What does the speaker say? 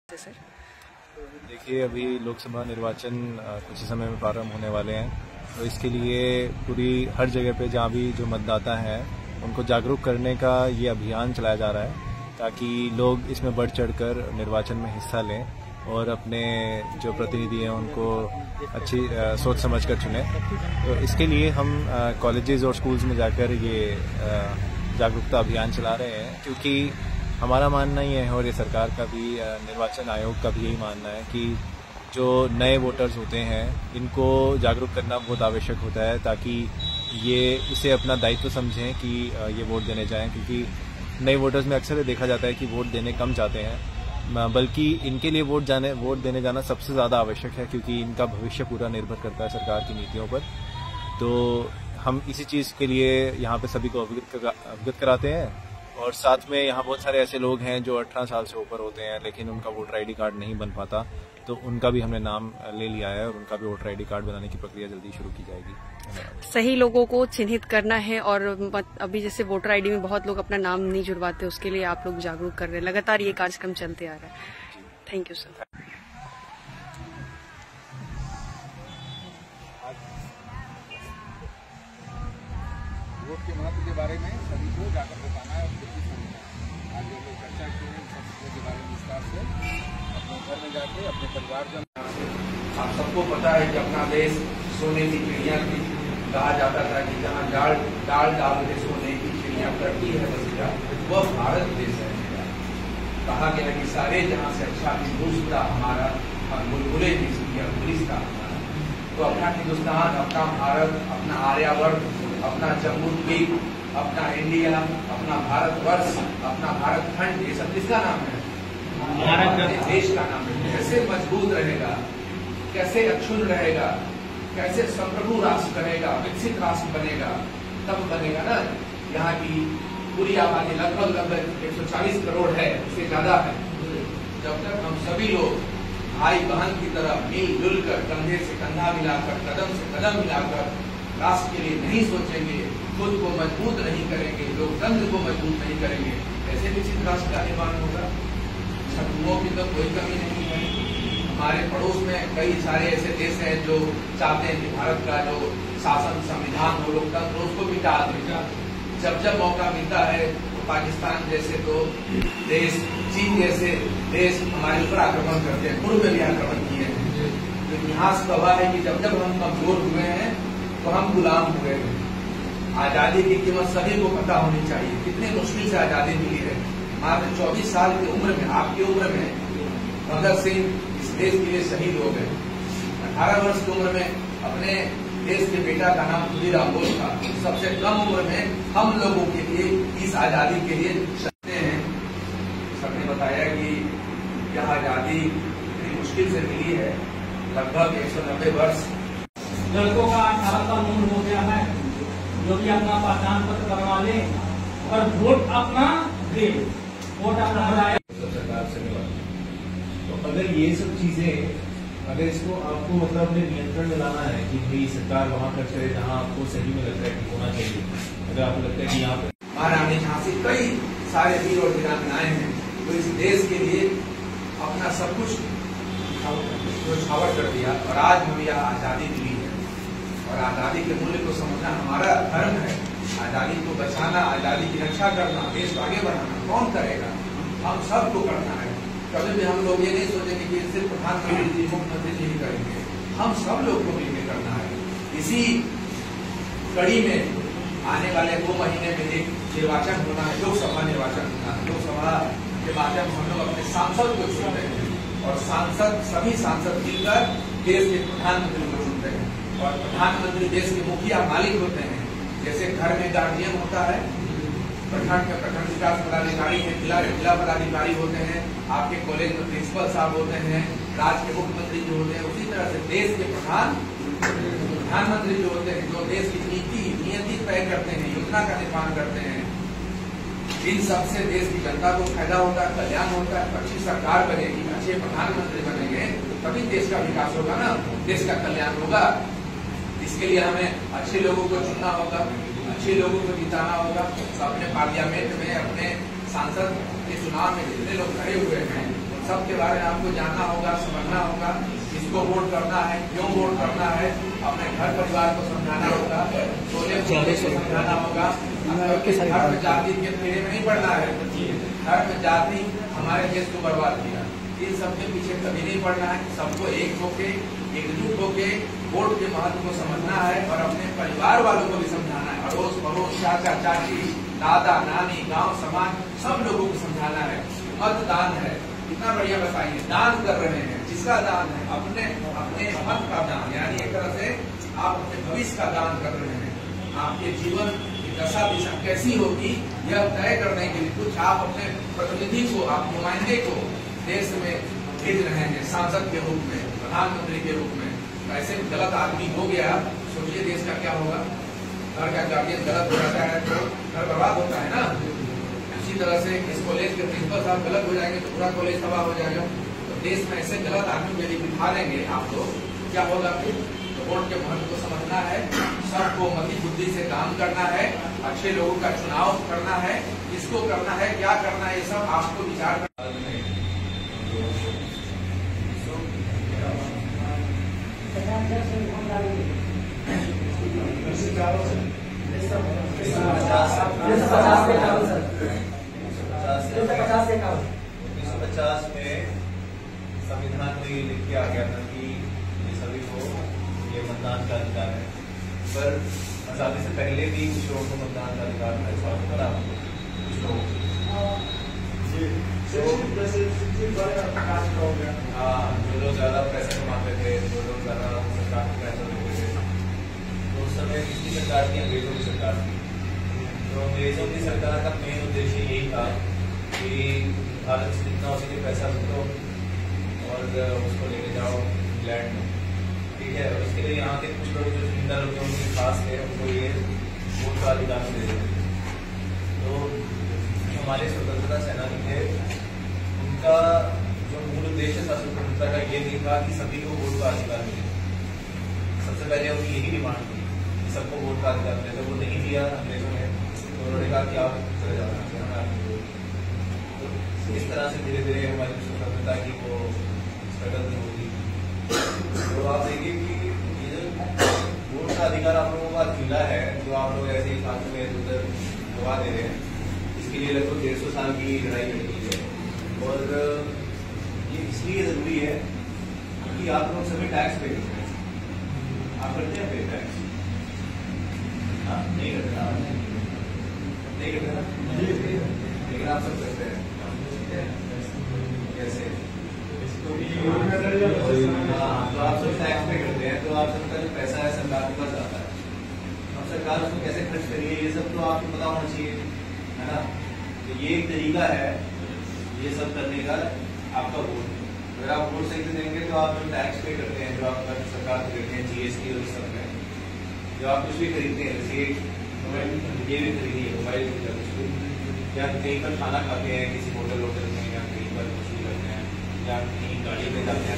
Sir देखिए, अभी लोकसभा निर्वाचन कुछ ही समय में प्रारंभ होने वाले हैं, तो इसके लिए पूरी हर जगह पे जहाँ भी जो मतदाता हैं उनको जागरूक करने का ये अभियान चलाया जा रहा है ताकि लोग इसमें बढ़ चढ़कर निर्वाचन में हिस्सा लें और अपने जो प्रतिनिधि हैं उनको अच्छी सोच समझ कर चुनें। तो इसके लिए हम कॉलेजेस और स्कूल्स में जाकर ये जागरूकता अभियान चला रहे हैं, क्योंकि हमारा मानना ये है और ये सरकार का भी, निर्वाचन आयोग का भी यही मानना है कि जो नए वोटर्स होते हैं इनको जागरूक करना बहुत आवश्यक होता है ताकि ये इसे अपना दायित्व समझें कि ये वोट देने जाएं, क्योंकि नए वोटर्स में अक्सर देखा जाता है कि वोट देने कम जाते हैं, बल्कि इनके लिए वोट देने जाना सबसे ज़्यादा आवश्यक है, क्योंकि इनका भविष्य पूरा निर्भर करता है सरकार की नीतियों पर। तो हम इसी चीज़ के लिए यहाँ पे सभी को अवगत कराते हैं और साथ में यहाँ बहुत सारे ऐसे लोग हैं जो 18 साल से ऊपर होते हैं लेकिन उनका वोटर आईडी कार्ड नहीं बन पाता, तो उनका भी हमने नाम ले लिया है और उनका भी वोटर आईडी कार्ड बनाने की प्रक्रिया जल्दी शुरू की जाएगी। सही लोगों को चिन्हित करना है और अभी जैसे वोटर आईडी में बहुत लोग अपना नाम नहीं जुड़वाते, उसके लिए आप लोग जागरूक कर रहे हैं। लगातार ये कार्यक्रम चलते आ रहा है। Thank you sir. वोट के महत्व के बारे में सभी को जाकर बताना है और खुद समझना है। आज जो लोग चर्चा किए हैं सब चीज़ों के बारे में विस्तार से अपने घर में जाके अपने परिवारजन। आप सबको पता है कि अपना देश सोने की चिड़िया की कहा जाता था कि जहाँ डाल के सोने की चिड़िया करती है बसेरा, वह भारत देश है। कहा गया कि सारे जहाँ से अच्छा हिंदुस्तान हमारा और बुलबुले गुलिस्तान हमारा। तो अपना हिंदुस्तान, अपना भारत, अपना आर्यावर्त, अपना जम्मू द्वीप, अपना इंडिया, अपना भारतवर्ष, अपना भारत खंड, ये सब किसका नाम है? भारत देश का नाम है। कैसे मजबूत रहेगा, कैसे अक्षुण्ण रहेगा, कैसे संप्रभु राष्ट्र बनेगा, विकसित राष्ट्र बनेगा, तब बनेगा ना। यहाँ की पूरी आबादी लगभग 140 करोड़ है, उससे ज्यादा है। जब तक हम सभी लोग भाई बहन की तरह मिलजुल कर, कंधे से कंधा मिलाकर, कदम से कदम मिलाकर राष्ट्र के लिए नहीं सोचेंगे, खुद को मजबूत नहीं करेंगे, लोकतंत्र को मजबूत नहीं करेंगे, ऐसे विकसित राष्ट्र का निर्माण होगा। शत्रुओं की तो कोई कमी नहीं है। हमारे पड़ोस में कई सारे ऐसे देश हैं जो चाहते हैं कि भारत का जो शासन, संविधान हो, लोकतंत्र, उसको भी टाल देगा। जब मौका मिलता है तो पाकिस्तान जैसे तो देश, चीन जैसे देश हमारे ऊपर आक्रमण करते हैं। पूर्व में भी आक्रमण किए हैं। तो इतिहास गवाह है कि जब हम कमजोर हुए हैं तो हम गुलाम हुए हैं। आजादी की कीमत सभी को पता होनी चाहिए। कितने मुश्किल से आजादी मिली है। मात्र 24 साल की उम्र में, आपकी उम्र में भगत सिंह इस देश के लिए शहीद हो गए। 18 वर्ष की उम्र में अपने देश के बेटा का नाम खुदीराम बोस था। सबसे कम उम्र में हम लोगों के लिए इस आजादी के लिए सकते हैं। सबने बताया कि यह आजादी इतनी मुश्किल से मिली है, लगभग 190 वर्ष। लड़कों का 18 का उम्र हो गया है, जो भी अपना पहचान पत्र बनवा ले और वोट अपना दे, वोट अपना बनाए। सरकार से मिला, तो अगर ये सब चीजें, अगर इसको आपको मतलब अपने नियंत्रण में लाना है कि भाई सरकार वहाँ खर्च करे जहाँ आपको सही में लगता है कि होना चाहिए, अगर आपको लगता है कि यहाँ पे महारानी झांसी, कई सारे वीर और वीरांगनाएं हैं जो इस देश के लिए अपना सब कुछ न्यौछावर कर दिया और आज हमें यह आजादी मिली है। और आजादी के मूल्य को समझना हमारा धर्म है। आजादी को बचाना, आजादी की रक्षा करना, देश को आगे बढ़ाना कौन करेगा? हम सबको करना है। कभी भी हम लोग ये नहीं सोचेंगे कि सिर्फ प्रधानमंत्री जी, मुख्यमंत्री जी ही करेंगे। हम सब लोग को मिलकर करना है। इसी कड़ी में आने वाले 2 महीने में एक निर्वाचन होना है, लोकसभा निर्वाचन होना है। लोकसभा के माध्यम से हम लोग अपने सांसद को चुन रहे हैं और सभी सांसद मिलकर देश के प्रधानमंत्री को चुनते हैं। और प्रधानमंत्री देश के मुखिया मालिक होते हैं। जैसे घर में गार्जियन होता है, प्रखंड में प्रखंड विकास पदाधिकारी है, जिला पदाधिकारी होते हैं, आपके कॉलेज में प्रिंसिपल साहब होते हैं, राज्य के मुख्यमंत्री जो होते हैं, उसी तरह से देश के प्रधानमंत्री जो होते हैं, जो देश की नीति तय करते हैं, योजना का निर्माण करते हैं। इन सबसे देश की जनता को फायदा होता है, कल्याण होता है। अच्छी सरकार बनेगी, अच्छे प्रधानमंत्री बनेंगे तभी देश का विकास होगा ना, देश का कल्याण होगा। इसके लिए हमें अच्छे लोगों को चुनना होगा, अच्छे लोगों को जिताना होगा। अपने पार्लियामेंट में, अपने सांसद के चुनाव में जितने लोग खड़े हुए हैं सबके बारे में आपको जानना होगा, समझना होगा, किसको वोट करना है, क्यों वोट करना है, अपने घर परिवार को समझाना होगा, सोने को समझाना होगा। घर में जाति के फेरे में नहीं पड़ना है। घर में जाति हमारे देश को बर्बाद किया, इन सबके पीछे कभी नहीं पड़ना है। सबको एक होके, एकजुट होके वोट के महत्व को समझना है और अपने परिवार वालों को भी समझाना है। अड़ोस पड़ोस, चाचा चाची, दादा नानी, गांव समाज, सब लोगों को समझाना है। मतदान है, कितना बढ़िया बताइए, दान कर रहे हैं। जिसका दान है अपने अपने मत का दान, यानी एक तरह से आप अपने भविष्य का दान कर रहे हैं। आपके जीवन की दशा दिशा कैसी होगी यह तय करने के लिए कुछ आप अपने प्रतिनिधि को, आप नुमाइंदे को देश में भेज रहे हैं, सांसद के रूप में, प्रधानमंत्री के रूप में। ऐसे गलत आदमी हो गया, सोचिए देश का क्या होगा। घर का गार्जियन गलत हो जाता है तो घर बर्बाद होता है ना। इसी तरह से इस कॉलेज के प्रिंसिपल साहब गलत हो जाएंगे तो पूरा कॉलेज तबाह हो जाएगा। तो देश में ऐसे गलत आदमी यदि बिठा लेंगे आप लोग, क्या होगा फिर? तो वोट के महत्व को समझना है, सबको मति बुद्धि से काम करना है, अच्छे लोगों का चुनाव करना है, किसको करना है, क्या करना है, ये सब आपको विचार करना है। में संविधान में ये लिख के आ गया था कि ये सभी को ये मतदान का अधिकार है, पर आजादी से पहले भी कुछ लोगों को मतदान का अधिकार था। इस बात को पता कुछ लोगों जो लोग ज्यादा पैसे कमाते थे, जो लोग ज्यादा सरकार को पैसा देते थे, तो उस समय किसकी सरकार थी? अंग्रेजों की सरकार थी। तो अंग्रेजों की सरकार का मेन उद्देश्य यही था कि भारत से जितना हो सके पैसा लूटो और उसको लेके जाओ इंग्लैंड में, ठीक है। और इसके लिए यहाँ के कुछ लोग जो जिंदा लोग उनके खास थे, उनको ये वोट का अधिकार दे देते। तो हमारे स्वतंत्रता सेनानी थे, उनका जो मूल उद्देश्य था स्वतंत्रता का ये नहीं था कि सभी को वोट का अधिकार मिले। सबसे पहले उनकी यही डिमांड थी कि सबको वोट का अधिकार मिले। तो वो नहीं दिया अंग्रेजों ने, तो उन्होंने कहा कि आप चले जाना। तो इस तरह से धीरे धीरे हमारी स्वतंत्रता की वो स्ट्रगल नहीं होगी। तो आप देखिए कि ये जो वोट का अधिकार आप लोगों का मिला है, जो आप लोग ऐसे ही फालतू में उधर गवा दे रहे हैं, इसके लिए लगभग 150 साल की लड़ाई लड़ी है। और ये इसलिए जरूरी है कि आप लोग सभी टैक्स पे करते हैं। आप करते हैं पे टैक्स? हाँ, नहीं करते ना, नहीं करते ना, लेकिन आप सब करते हैं। कैसे? तो आप सब टैक्स पे करते हैं, तो आप सबका जो पैसा है सरकार के पास आता है। अब सरकार उसको कैसे खर्च करिए ये सब तो आपको पता होना चाहिए, है ना। तो ये एक तरीका है ये सब करने का, आपका वोट। अगर आप वोट सही से देंगे तो आप जो टैक्स पे करते हैं, जो आप सरकार को देते हैं, जीएसटी और इस सब में, जो आप कुछ भी खरीदते हैं, जैसे ये भी खरीदिए मोबाइल या कहीं पर खाना खाते हैं किसी होटल में, या कहीं पर कुछ भी करते हैं, या कहीं गाड़ी में जाते हैं।